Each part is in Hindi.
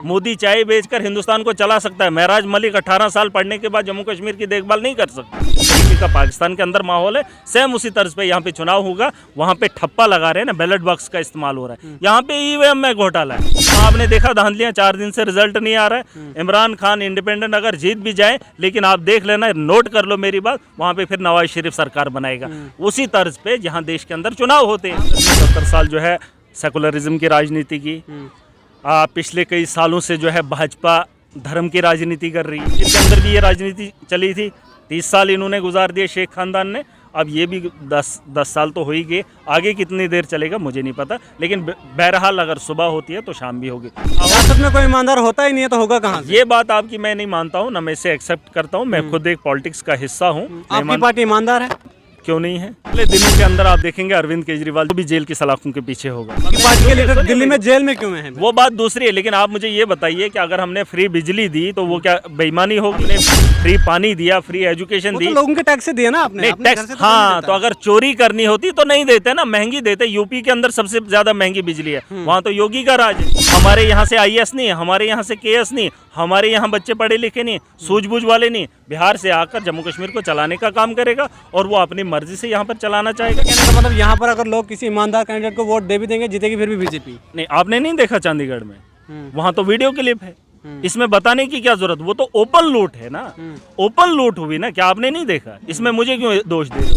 मोदी चाय बेचकर हिंदुस्तान को चला सकता है, महराज मलिक 18 साल पढ़ने के बाद जम्मू कश्मीर की देखभाल नहीं कर सकता। तरीके का पाकिस्तान के अंदर माहौल है, सेम उसी तर्ज पे यहाँ पे चुनाव होगा। वहाँ पे ठप्पा लगा रहे हैं ना, बैलेट बॉक्स का इस्तेमाल हो रहा है, यहाँ पे ईवीएम में घोटाला है। तो आपने देखा धांधलियां, 4 दिन से रिजल्ट नहीं आ रहा है। इमरान खान इंडिपेंडेंट अगर जीत भी जाए, लेकिन आप देख लेना, नोट कर लो मेरी बात, वहाँ पे फिर नवाज शरीफ सरकार बनाएगा उसी तर्ज पे जहाँ देश के अंदर चुनाव होते हैं। 70 साल जो है सेकुलरिज्म की राजनीति की, पिछले कई सालों से जो है भाजपा धर्म की राजनीति कर रही है। इसके अंदर भी ये राजनीति चली थी, 30 साल इन्होंने गुजार दिए शेख खानदान ने, अब ये भी 10 साल तो हो ही गए। आगे कितनी देर चलेगा मुझे नहीं पता, लेकिन बहरहाल अगर सुबह होती है तो शाम भी होगी। सियासत में कोई ईमानदार होता ही नहीं है तो होगा कहाँ से? ये बात आपकी मैं नहीं मानता हूँ, ना मैं इसे एक्सेप्ट करता हूँ। मैं खुद एक पॉलिटिक्स का हिस्सा हूँ। आपकी पार्टी ईमानदार है? क्यों नहीं है? अगले दिनों के अंदर आप देखेंगे अरविंद केजरीवाल भी जेल की सलाखों के पीछे होगा। पार्टी के लीडर दिल्ली में जेल में क्यों है? वो बात दूसरी है, लेकिन आप मुझे ये बताइए कि अगर हमने फ्री बिजली दी तो वो क्या बेईमानी होगी? हमने फ्री पानी दिया, फ्री एजुकेशन दी, तो लोगों के टैक्स से दिया ना आपने? टैक्स, हाँ, तो अगर चोरी करनी होती तो नहीं देते ना, महंगी देते। यूपी के अंदर सबसे ज्यादा महंगी बिजली है, वहाँ तो योगी का राज है। हमारे यहाँ से IAS नहीं है, हमारे यहाँ से KS नहीं, हमारे यहाँ बच्चे पढ़े लिखे नहीं, सूझबूझ वाले नहीं। बिहार से आकर जम्मू कश्मीर को चलाने का काम करेगा और वो अपनी मर्जी से यहाँ पर चलाना चाहेगा। कहने का मतलब यहाँ पर अगर लोग किसी ईमानदार कैंडिडेट को वोट दे भी देंगे, जीतेगी फिर भी बीजेपी। नहीं, आपने नहीं देखा चंडीगढ़ में? वहाँ तो वीडियो क्लिप है, इसमें बताने की क्या जरूरत? वो तो ओपन लूट है ना, ओपन लूट हुई ना, क्या आपने नहीं देखा? इसमें मुझे क्यों दोष दे रहे हो?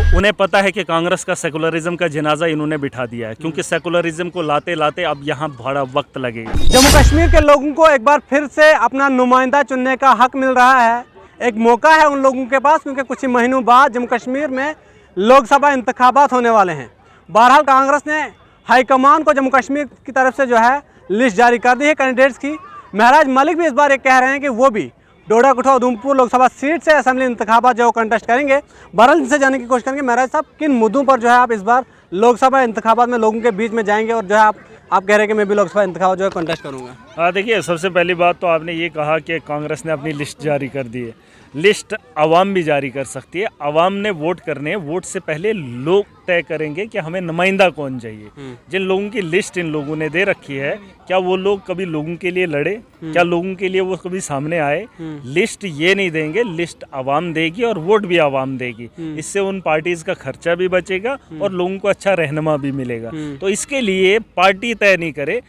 तो उन्हें पता है कि कांग्रेस का सेकुलरिज्म का जनाजा इन्होंने बिठा दिया है, क्योंकि सेकुलरिज्म को लाते लाते अब यहाँ बड़ा वक्त लगेगा। जम्मू कश्मीर के लोगों को एक बार फिर से अपना नुमाइंदा चुनने का हक मिल रहा है, एक मौका है उन लोगों के पास, क्योंकि कुछ ही महीनों बाद जम्मू कश्मीर में लोकसभा इंतखाबात होने वाले हैं। बहरहाल कांग्रेस ने हाईकमान को जम्मू कश्मीर की तरफ से जो है लिस्ट जारी कर दी है कैंडिडेट्स की। महराज मलिक भी इस बार ये कह रहे हैं कि वो भी डोडा कुठा उधमपुर लोकसभा सीट से असेंबली इंतखाबात जो कंटेस्ट करेंगे। बहरहाल इनसे जानने की कोशिश करेंगे, महराज साहब किन मुद्दों पर जो है आप इस बार लोकसभा इंतखाबात में लोगों के बीच में जाएंगे और जो है आप कह रहे हैं कि मैं भी लोकसभा इंतखाबात जो है कंटेस्ट करूँगा? देखिए, सबसे पहली बात तो आपने ये कहा कि कांग्रेस ने अपनी लिस्ट जारी कर दी है। लिस्ट अवाम भी जारी कर सकती है, अवाम ने वोट करने हैं, वोट से पहले लोग तय करेंगे कि हमें नुमाइंदा कौन चाहिए। जिन लोगों की लिस्ट इन लोगों ने दे रखी है, क्या वो लोग कभी लोगों के लिए लड़े? क्या लोगों के लिए वो कभी सामने आए? लिस्ट ये नहीं देंगे, लिस्ट अवाम देगी और वोट भी अवाम देगी। इससे उन पार्टीज का खर्चा भी बचेगा और लोगों को अच्छा रहनुमा भी मिलेगा। तो इसके लिए पार्टी तय नहीं करे,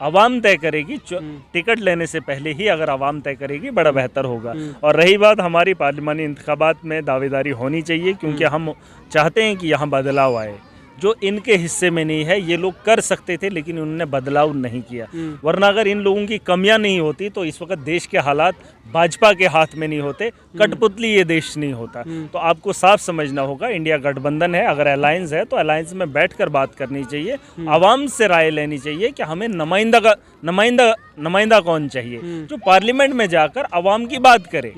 अवाम तय करेगी। टिकट लेने से पहले ही अगर अवाम तय करेगी, बड़ा बेहतर होगा। और रही बात हमारी पार्लिमानी इंतखाबात में दावेदारी होनी चाहिए, क्योंकि हम चाहते हैं कि यहाँ बदलाव आए। जो इनके हिस्से में नहीं है, ये लोग कर सकते थे लेकिन उन्होंने बदलाव नहीं किया। वरना अगर इन लोगों की कमियां नहीं होती तो इस वक्त देश के हालात भाजपा के हाथ में नहीं होते, कठपुतली ये देश नहीं होता। तो आपको साफ समझना होगा, इंडिया गठबंधन है, अगर अलायंस है तो अलायंस में बैठकर बात करनी चाहिए, आवाम से राय लेनी चाहिए कि हमें नुमाइंदा कौन चाहिए, जो पार्लियामेंट में जाकर आवाम की बात करे।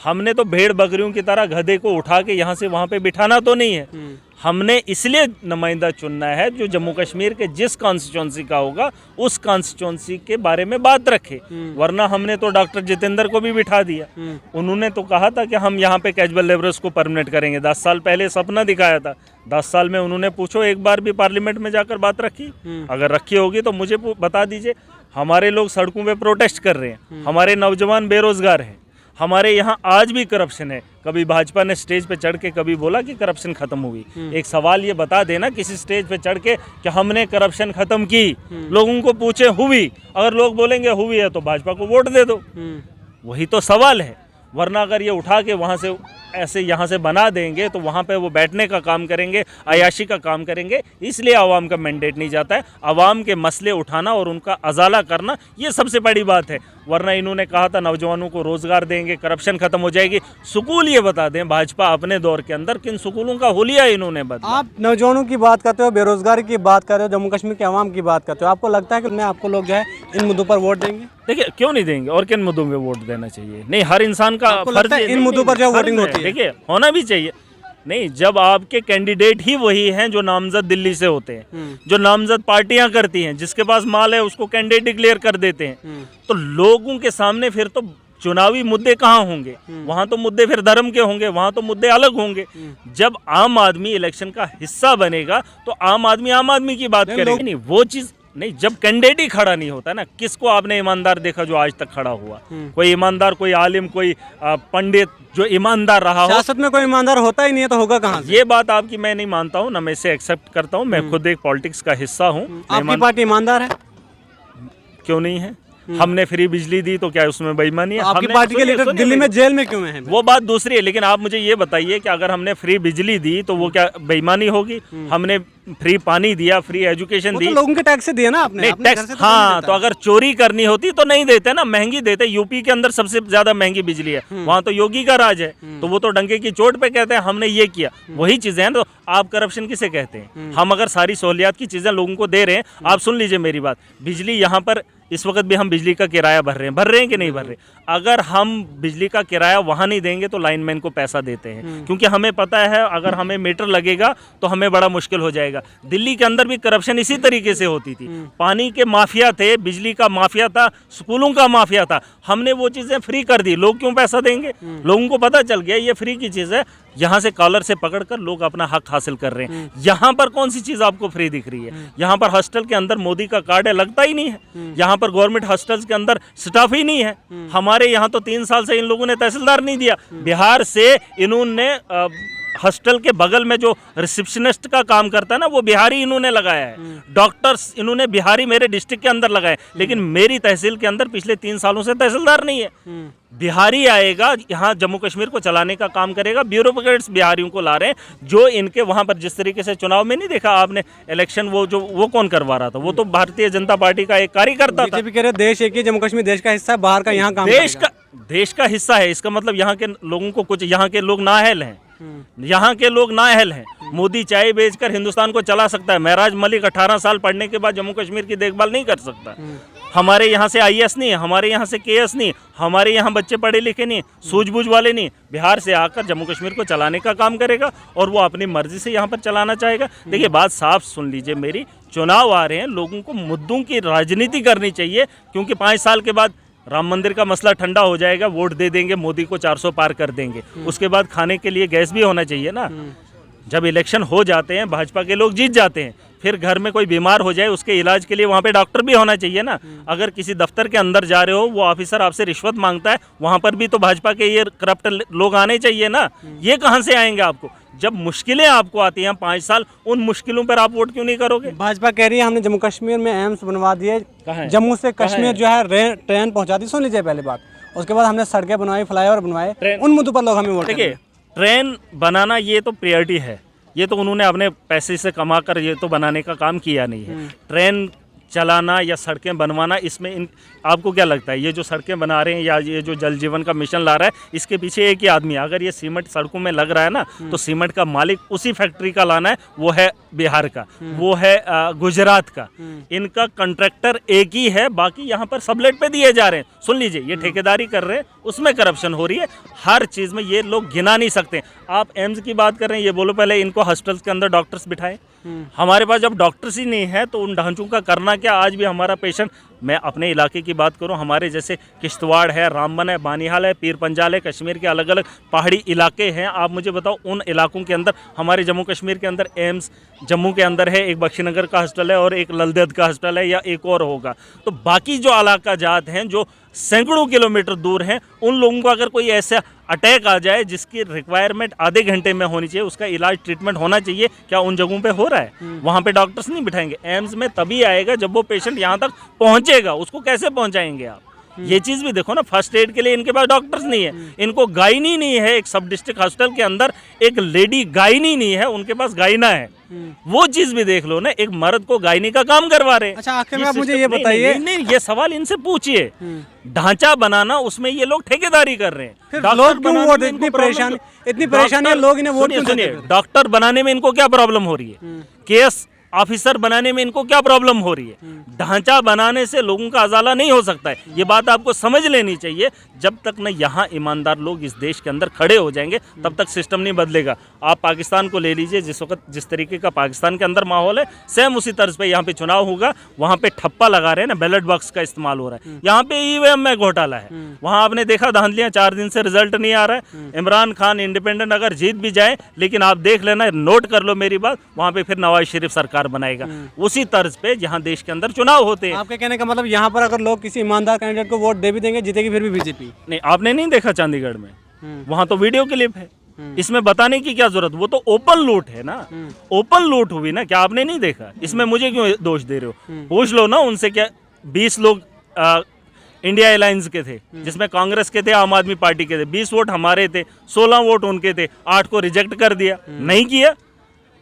हमने तो भेड़ बकरियों की तरह गधे को उठा के यहाँ से वहाँ पे बिठाना तो नहीं है। हमने इसलिए नुमाइंदा चुनना है जो जम्मू कश्मीर के जिस कॉन्स्टिट्यूंसी का होगा उस कॉन्स्टिट्यूंसी के बारे में बात रखे। वरना हमने तो डॉक्टर जितेंद्र को भी बिठा दिया। उन्होंने तो कहा था कि हम यहाँ पे कैजुअल लेबरर्स को परमानेंट करेंगे, 10 साल पहले सपना दिखाया था। 10 साल में उन्होंने पूछो एक बार भी पार्लियामेंट में जाकर बात रखी? अगर रखी होगी तो मुझे बता दीजिए। हमारे लोग सड़कों पे प्रोटेस्ट कर रहे हैं, हमारे नौजवान बेरोजगार हैं, हमारे यहाँ आज भी करप्शन है। कभी भाजपा ने स्टेज पे चढ़ के कभी बोला कि करप्शन खत्म हुई? एक सवाल ये बता देना किसी स्टेज पे चढ़ के कि हमने करप्शन खत्म की। लोगों को पूछे हुई, अगर लोग बोलेंगे हुई है तो भाजपा को वोट दे दो, वही तो सवाल है। वरना अगर ये उठा के वहाँ से ऐसे यहाँ से बना देंगे तो वहाँ पे वो बैठने का काम करेंगे, अयाशी का काम करेंगे। इसलिए आवाम का मैंडेट नहीं जाता है। आवाम के मसले उठाना और उनका अजाला करना, ये सबसे बड़ी बात है। वरना इन्होंने कहा था नौजवानों को रोजगार देंगे, करप्शन खत्म हो जाएगी। स्कूल ये बता दें, भाजपा अपने दौर के अंदर किन स्कूलों का होलिया इन्होंने बदला। आप नौजवानों की बात करते हो, बेरोजगारी की बात कर रहे हो, जम्मू कश्मीर के आवाम की बात करते हो, आपको लगता है कि आपको लोग जो है इन मुद्दों पर वोट देंगे? देखिए, क्यों नहीं देंगे, और किन मुद्दों पे वोट देना चाहिए? नहीं, हर इंसान का फर्ज है इन मुद्दों पर जो वोटिंग होती है। देखिए, होना भी चाहिए। नहीं, जब आपके कैंडिडेट ही वही हैं जो नामजद दिल्ली से होते हैं, जो नामजद पार्टियां करती हैं, जिसके पास माल है उसको कैंडिडेट डिक्लेयर कर देते हैं, तो लोगों के सामने फिर तो चुनावी मुद्दे कहाँ होंगे? वहां तो मुद्दे फिर धर्म के होंगे, वहां तो मुद्दे अलग होंगे। जब आम आदमी इलेक्शन का हिस्सा बनेगा तो आम आदमी की बात करेगा। नहीं, वो चीज नहीं, जब कैंडिडेट ही खड़ा नहीं होता ना, किसको आपने ईमानदार देखा जो आज तक खड़ा हुआ? कोई ईमानदार, कोई आलिम, कोई पंडित जो ईमानदार रहा हो? सियासत में कोई ईमानदार होता ही नहीं है तो होगा कहाँ से? ये बात आपकी मैं नहीं मानता हूँ, ना मैं इसे एक्सेप्ट करता हूँ। मैं खुद एक पॉलिटिक्स का हिस्सा हूँ। आपकी पार्टी ईमानदार है? क्यों नहीं है? हमने फ्री बिजली दी तो क्या उसमें बेईमानी है? आपकी पार्टी के लीडर दिल्ली में जेल में क्यों हैं? वो बात दूसरी है, लेकिन आप मुझे ये बताइए कि अगर हमने फ्री बिजली दी तो वो क्या बेईमानी होगी? हमने फ्री पानी दिया, फ्री एजुकेशन दी, तो लोगों के टैक्स से दिया ना आपने, अपने घर टैक्स। से तो हाँ, नहीं तो अगर चोरी करनी होती तो नहीं देते ना, महंगी देते। यूपी के अंदर सबसे ज्यादा महंगी बिजली है, वहां तो योगी का राज है, तो वो तो डंके की चोट पे कहते हैं हमने ये किया। वही चीजें हैं। तो आप करप्शन किसे कहते हैं? हम अगर सारी सहूलियात की चीजें लोगों को दे रहे हैं, आप सुन लीजिए मेरी बात, बिजली यहाँ पर इस वक्त भी हम बिजली का किराया भर रहे हैं कि नहीं भर रहे? अगर हम बिजली का किराया वहां नहीं देंगे तो लाइनमैन को पैसा देते हैं, क्योंकि हमें पता है अगर हमें मीटर लगेगा तो हमें बड़ा मुश्किल हो जाएगा। दिल्ली के अंदर भी करप्शन इसी तरीके से होती थी। पानी के माफिया थे, बिजली का माफिया था, स्कूलों का माफिया था। हमने वो चीजें फ्री कर दी, लोग क्यों पैसा देंगे? लोगों को पता चल गया ये फ्री की चीज है, यहाँ से कॉलर से पकड़कर लोग अपना हक हासिल कर रहे हैं। यहाँ पर कौन सी चीज आपको फ्री दिख रही है? यहाँ पर हॉस्टल के अंदर मोदी का कार्ड है, लगता ही नहीं है। यहाँ पर गवर्नमेंट हॉस्टल्स के अंदर स्टाफ ही नहीं है। हमारे यहाँ तो 3 साल से इन लोगों ने तहसीलदार नहीं दिया। बिहार से इन्होंने हॉस्टल के बगल में जो रिसेप्शनिस्ट का काम करता है ना, वो बिहारी इन्होंने लगाया है। डॉक्टर्स इन्होंने बिहारी मेरे डिस्ट्रिक्ट के अंदर लगाए, लेकिन मेरी तहसील के अंदर पिछले 3 सालों से तहसीलदार नहीं है। बिहारी आएगा यहाँ, जम्मू कश्मीर को चलाने का काम करेगा। ब्यूरोक्रेट्स बिहारियों को ला रहे हैं, जो इनके वहाँ पर जिस तरीके से चुनाव में नहीं देखा आपने इलेक्शन, वो कौन करवा रहा था? वो तो भारतीय जनता पार्टी का एक कार्यकर्ता था। बीजेपी कह रहे देश एक ही, जम्मू कश्मीर देश का हिस्सा है, बाहर का यहाँ काम देश का हिस्सा है। इसका मतलब यहाँ के लोगों को कुछ, यहाँ के लोग नाअहल हैं। यहाँ के लोग नाअहल हैं। मोदी चाय बेचकर हिंदुस्तान को चला सकता है, महराज मलिक 18 साल पढ़ने के बाद जम्मू कश्मीर की देखभाल नहीं कर सकता। हमारे यहाँ से IAS नहीं है, हमारे यहाँ से KS नहीं, हमारे यहाँ बच्चे पढ़े लिखे नहीं, सूझबूझ वाले नहीं। बिहार से आकर जम्मू कश्मीर को चलाने का काम करेगा और वो अपनी मर्जी से यहाँ पर चलाना चाहेगा। देखिए, बात साफ सुन लीजिए मेरी, चुनाव आ रहे हैं, लोगों को मुद्दों की राजनीति करनी चाहिए, क्योंकि 5 साल के बाद राम मंदिर का मसला ठंडा हो जाएगा, वोट दे देंगे, मोदी को 400 पार कर देंगे। उसके बाद खाने के लिए गैस भी होना चाहिए ना। जब इलेक्शन हो जाते हैं, भाजपा के लोग जीत जाते हैं, फिर घर में कोई बीमार हो जाए, उसके इलाज के लिए वहाँ पे डॉक्टर भी होना चाहिए ना। अगर किसी दफ्तर के अंदर जा रहे हो, वो ऑफिसर आपसे रिश्वत मांगता है, वहाँ पर भी तो भाजपा के ये करप्ट लोग आने चाहिए ना। ये कहाँ से आएंगे आपको? जब मुश्किलें आपको आती हैं 5 साल, उन मुश्किलों पर आप वोट क्यों नहीं करोगे? भाजपा कह रही है हमने जम्मू कश्मीर में एम्स बनवा दिए, जम्मू से कश्मीर जो है ट्रेन पहुंचा दी। सुन लीजिए पहले बात, उसके बाद हमने सड़कें बनवाई, फ्लाईओवर बनवाए, उन मुद्दों पर लोग हमें वोट देखिए, ट्रेन बनाना ये तो प्रायोरिटी है, ये तो उन्होंने अपने पैसे से कमा कर ये तो बनाने का काम किया नहीं है। ट्रेन चलाना या सड़कें बनवाना, इसमें आपको क्या लगता है ये जो सड़कें बना रहे हैं या ये जो जल जीवन का मिशन ला रहा है, इसके पीछे एक ही आदमी है। अगर ये सीमेंट सड़कों में लग रहा है ना, तो सीमेंट का मालिक उसी फैक्ट्री का लाना है, वो है बिहार का, वो है गुजरात का। इनका कॉन्ट्रैक्टर एक ही है, बाकी यहाँ पर सबलेट पे दिए जा रहे हैं। सुन लीजिए, ये ठेकेदारी कर रहे हैं, उसमें करप्शन हो रही है। हर चीज़ में ये लोग गिना नहीं सकते। आप एम्स की बात कर रहे हैं, ये बोलो पहले इनको हॉस्टल्स के अंदर डॉक्टर्स बिठाएं। हमारे पास जब डॉक्टर्स ही नहीं है तो उन ढांचों का करना क्या? आज भी हमारा पेशेंट, मैं अपने इलाके की बात करूं, हमारे जैसे किश्तवाड़ है, रामबन है, बानिहाल है, पीर पंजाल है, कश्मीर के अलग अलग पहाड़ी इलाके हैं। आप मुझे बताओ, उन इलाकों के अंदर, हमारे जम्मू कश्मीर के अंदर एम्स जम्मू के अंदर है, एक बख्शीनगर का हॉस्टल है और एक ललदेद का हॉस्टल है, या एक और होगा। तो बाकी जो इलाका जात हैं, जो सैकड़ों किलोमीटर दूर हैं, उन लोगों को अगर कोई ऐसा अटैक आ जाए जिसकी रिक्वायरमेंट आधे घंटे में होनी चाहिए, उसका इलाज ट्रीटमेंट होना चाहिए, क्या उन जगहों पे हो रहा है? वहाँ पे डॉक्टर्स नहीं बिठाएंगे। एम्स में तभी आएगा जब वो पेशेंट यहाँ तक पहुँचेगा, उसको कैसे पहुँचाएंगे आप? ये चीज़ भी देखो ना, फर्स्ट एड के लिए इनके पास डॉक्टर्स नहीं है, इनको गायनी नहीं है। एक सब डिस्ट्रिक्ट हॉस्टल के अंदर एक लेडी गायनी नहीं है, उनके पास गायना है। वो चीज भी देख लो ना, एक मर्द को गायनी का काम करवा रहे हैं। अच्छा, आखिर में आप मुझे ये बताइए, नहीं, ये सवाल इनसे पूछिए। ढांचा बनाना, उसमें ये लोग ठेकेदारी कर रहे हैं। फिर लोग क्यों वोट, इतनी परेशानी है, लोग इन्हें वोट क्यों देते हैं? डॉक्टर बनाने में इनको क्या प्रॉब्लम हो रही है? केस ऑफिसर बनाने में इनको क्या प्रॉब्लम हो रही है? ढांचा बनाने से लोगों का अजाला नहीं हो सकता है। ये बात आपको समझ लेनी चाहिए। जब तक न यहाँ ईमानदार लोग इस देश के अंदर खड़े हो जाएंगे, तब तक सिस्टम नहीं बदलेगा। आप पाकिस्तान को ले लीजिए, जिस वक्त जिस तरीके का पाकिस्तान के अंदर माहौल है, सेम उसी तर्ज पे यहाँ पे चुनाव होगा। वहाँ पे ठप्पा लगा रहे हैं ना, बैलेट बॉक्स का इस्तेमाल हो रहा है। यहाँ पे EVM में घोटाला है। वहाँ आपने देखा धांधलियाँ, 4 दिन से रिजल्ट नहीं आ रहा है। इमरान खान इंडिपेंडेंट अगर जीत भी जाए, लेकिन आप देख लेना, नोट कर लो मेरी बात, वहाँ पे फिर नवाज शरीफ सरकार सरकार बनाएगा, उसी तर्ज पे जहाँ देश के अंदर चुनाव होते हैं। आपके कहने का मतलब यहाँ पर अगर लोग किसी ईमानदार कैंडिडेट को वोट दे भी देंगे, जीतेगी फिर भी बीजेपी। नहीं, आपने नहीं देखा चंडीगढ़ में, वहाँ तो वीडियो क्लिप है, इसमें बताने की क्या जरूरत, वो तो ओपन लूट है ना, ओपन लूट हुई ना, क्या आपने नहीं देखा? इसमें मुझे क्यों दोष दे रहे हो? पूछ लो ना उनसे, क्या 20 लोग इंडिया अलायंस के थे, जिसमें कांग्रेस के थे, आम आदमी पार्टी के थे, 20 वोट हमारे थे, 16 वोट उनके थे, 8 को रिजेक्ट कर दिया, नहीं किया।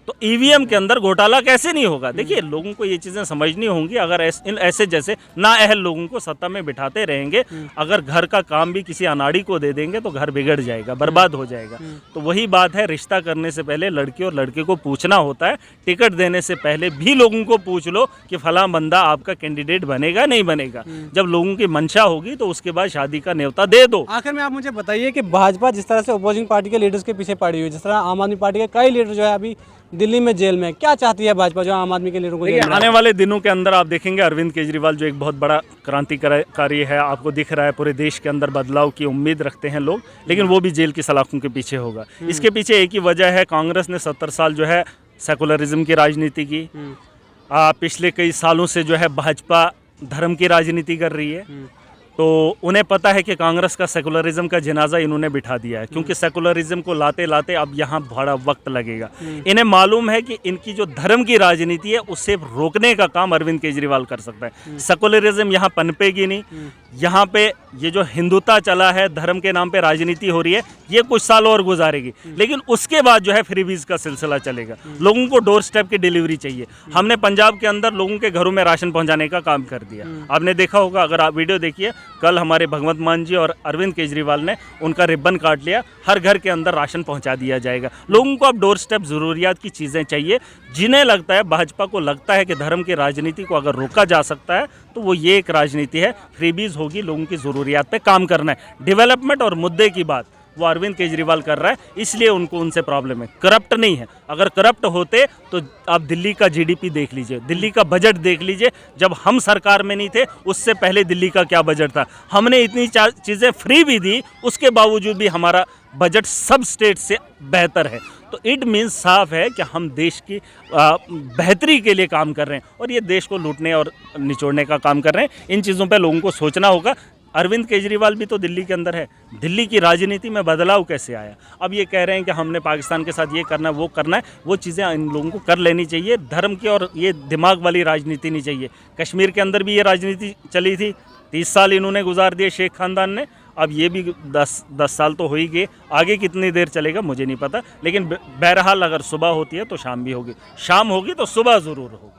तो ईवीएम के अंदर घोटाला कैसे नहीं होगा? देखिए, लोगों को ये चीज़ें समझनी होंगी। अगर ऐसे जैसे नाअहल लोगों को सत्ता में बिठाते रहेंगे, अगर घर का काम भी किसी अनाड़ी को दे देंगे तो घर बिगड़ जाएगा, बर्बाद हो जाएगा। तो वही बात है, रिश्ता करने से पहले लड़की और लड़के को पूछना होता है। टिकट देने से पहले भी लोगों को पूछ लो कि फला बंदा आपका कैंडिडेट बनेगा नहीं बनेगा। जब लोगों की मंशा होगी तो उसके बाद शादी का न्योता दे दो। आखिर में आप मुझे बताइए कि भाजपा जिस तरह से अपोजिंग पार्टी के लीडर्स के पीछे पड़ी हुई है, जिस तरह आम आदमी पार्टी के कई लीडर जो है अभी दिल्ली में जेल में, क्या चाहती है भाजपा जो आम आदमी के लीडरों को? देखिए, आने वाले दिनों के अंदर आप देखेंगे अरविंद केजरीवाल जो एक बहुत बड़ा क्रांतिकारी है, आपको दिख रहा है, पूरे देश के अंदर बदलाव की उम्मीद रखते हैं लोग, लेकिन वो भी जेल की सलाखों के पीछे होगा। इसके पीछे एक ही वजह है, कांग्रेस ने 70 साल जो है सेकुलरिज्म की राजनीति की। पिछले कई सालों से जो है भाजपा धर्म की राजनीति कर रही है, तो उन्हें पता है कि कांग्रेस का सेकुलरिज्म का जनाजा इन्होंने बिठा दिया है, क्योंकि सेकुलरिज्म को लाते लाते अब यहाँ बड़ा वक्त लगेगा। इन्हें मालूम है कि इनकी जो धर्म की राजनीति है उससे रोकने का काम अरविंद केजरीवाल कर सकता है। सेकुलरिज्म यहाँ पनपेगी नहीं। यहाँ पे ये जो हिंदुता चला है, धर्म के नाम पे राजनीति हो रही है, ये कुछ साल और गुजारेगी, लेकिन उसके बाद जो है फ्रीबीज का सिलसिला चलेगा। लोगों को डोर स्टेप की डिलीवरी चाहिए। हमने पंजाब के अंदर लोगों के घरों में राशन पहुंचाने का काम कर दिया। आपने देखा होगा, अगर आप वीडियो देखिए, कल हमारे भगवंत मान जी और अरविंद केजरीवाल ने उनका रिबन काट लिया। हर घर के अंदर राशन पहुंचा दिया जाएगा। लोगों को अब डोर स्टेप ज़रूरियात की चीज़ें चाहिए। जिन्हें लगता है, भाजपा को लगता है कि धर्म की राजनीति को अगर रोका जा सकता है तो वो ये एक राजनीति है, फ्रीबीज होगी, लोगों की ज़रूरियात पे काम करना है। डेवलपमेंट और मुद्दे की बात वो अरविंद केजरीवाल कर रहा है, इसलिए उनको उनसे प्रॉब्लम है। करप्ट नहीं है। अगर करप्ट होते तो आप दिल्ली का जीडीपी देख लीजिए, दिल्ली का बजट देख लीजिए। जब हम सरकार में नहीं थे उससे पहले दिल्ली का क्या बजट था। हमने इतनी चीज़ें फ्री भी दी, उसके बावजूद भी हमारा बजट सब स्टेट से बेहतर है। तो इट मीन्स साफ है कि हम देश की बेहतरी के लिए काम कर रहे हैं, और ये देश को लूटने और निचोड़ने का काम कर रहे हैं। इन चीज़ों पे लोगों को सोचना होगा। अरविंद केजरीवाल भी तो दिल्ली के अंदर है। दिल्ली की राजनीति में बदलाव कैसे आया? अब ये कह रहे हैं कि हमने पाकिस्तान के साथ ये करना है, वो करना है। वो चीज़ें इन लोगों को कर लेनी चाहिए। धर्म की और ये दिमाग वाली राजनीति नहीं चाहिए। कश्मीर के अंदर भी ये राजनीति चली थी, 30 साल इन्होंने गुजार दिए शेख खानदान ने। अब ये भी 10 साल तो हो ही गए। आगे कितनी देर चलेगा मुझे नहीं पता, लेकिन बहरहाल अगर सुबह होती है तो शाम भी होगी, शाम होगी तो सुबह ज़रूर होगी।